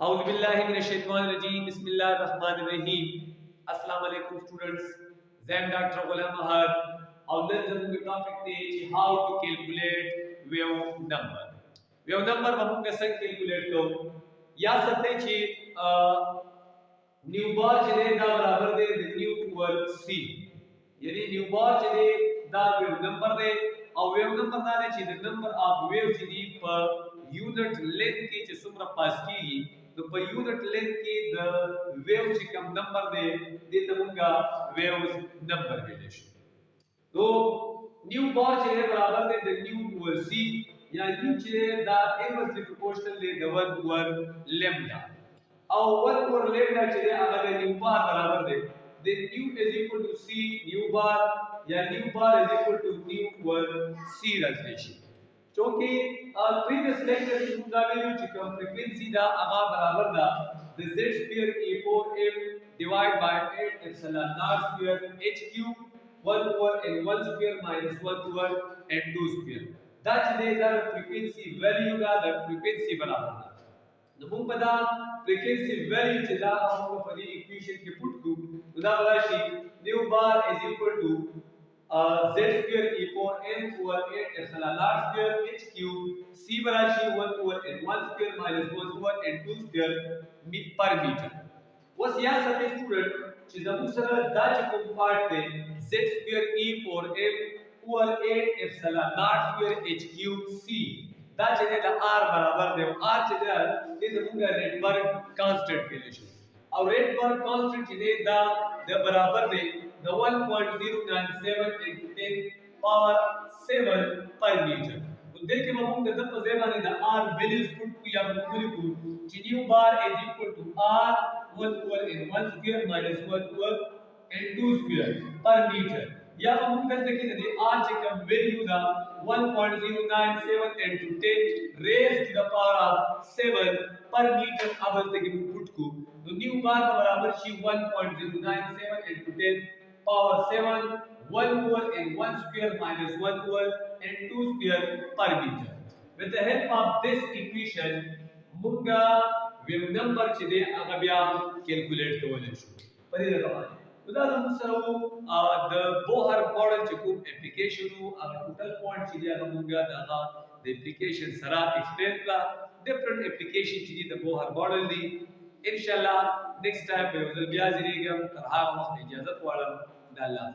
A'udhu billahi minash shaitanir rajeem. Bismillahir rahmanir rahim. Assalamu alaikum students. Zam Dr. Ghulam Ahad. Our lesson will topic is how to calculate wave number. Wave number हम कैसे calculate करो? या सकते हैं new बार चले दा बराबर they knew equal c. यानी न्यू बार चले दा wave number दे और wave number दा ने चीज़ number of wave चीज़ पर unit length की चीज़ सुमरा पास की तो per unit length की the wave ची कम number दे तमुंगा waves number relation तो new bar चले बराबर दे the new over c या new चले the inversely proportional they the 1 over lambda और 1 over lambda चले अगर new bar बराबर दे then new is equal to c new bar या new bar is equal to new over c relation क्योंकि previous lecture की मुद्दा value chicken frequency दा आगा बराबर दा the z square a4m divided by 8 epsilon naught square h cube 1 over n1 square minus 1 over n2 square दा चले दा frequency value दा फ्रीक्वेंसी बराबर दा नमूं पदा फ्रीक्वेंसी वैल्यू चला हम पदी इक्वेशन के पुट को उदा राशि nu bar is equal to z square e4 m over 8 epsilon naught square h cube c बराशी 1 over n1 square minus 1 over n2 square per meter was या सभी स्टूडेंट चिजमु सर दा चकुम पार्ट थे z square e4 m over 8 epsilon naught square h cube c दा चले दा r बराबर दे r चले is मुंगा रेडबर्ग कांस्टेंट रिलेशन और रेडबर्ग कांस्टेंट चले दा बराबर दे the 1.097 into 10 power 7 per meter तो देखिए हम दे दप जेबाने द r values put को या मूल्य को new bar is equal to r 1 over n1 square minus 1 over n2 square per meter या हम करते कि दे r से कम वैल्यू दा 1.097 into 10 raised to the power of 7 per meter अब देखिए पुट को तो न्यू बार बराबर छी 1.097 into 10 power 7 1 over n1 square minus 1 over n2 square per meter. With the help of this equation, munga wave number chide agabya calculate kawaleshu. Pari rakaman. Udaharan saru the Bohr model chikum application hu total point chide agamunga daga the application sara explain ka different application chide the Bohr model di. Inshallah next time we will be azirigam tarha waqt ijazat wala da Allah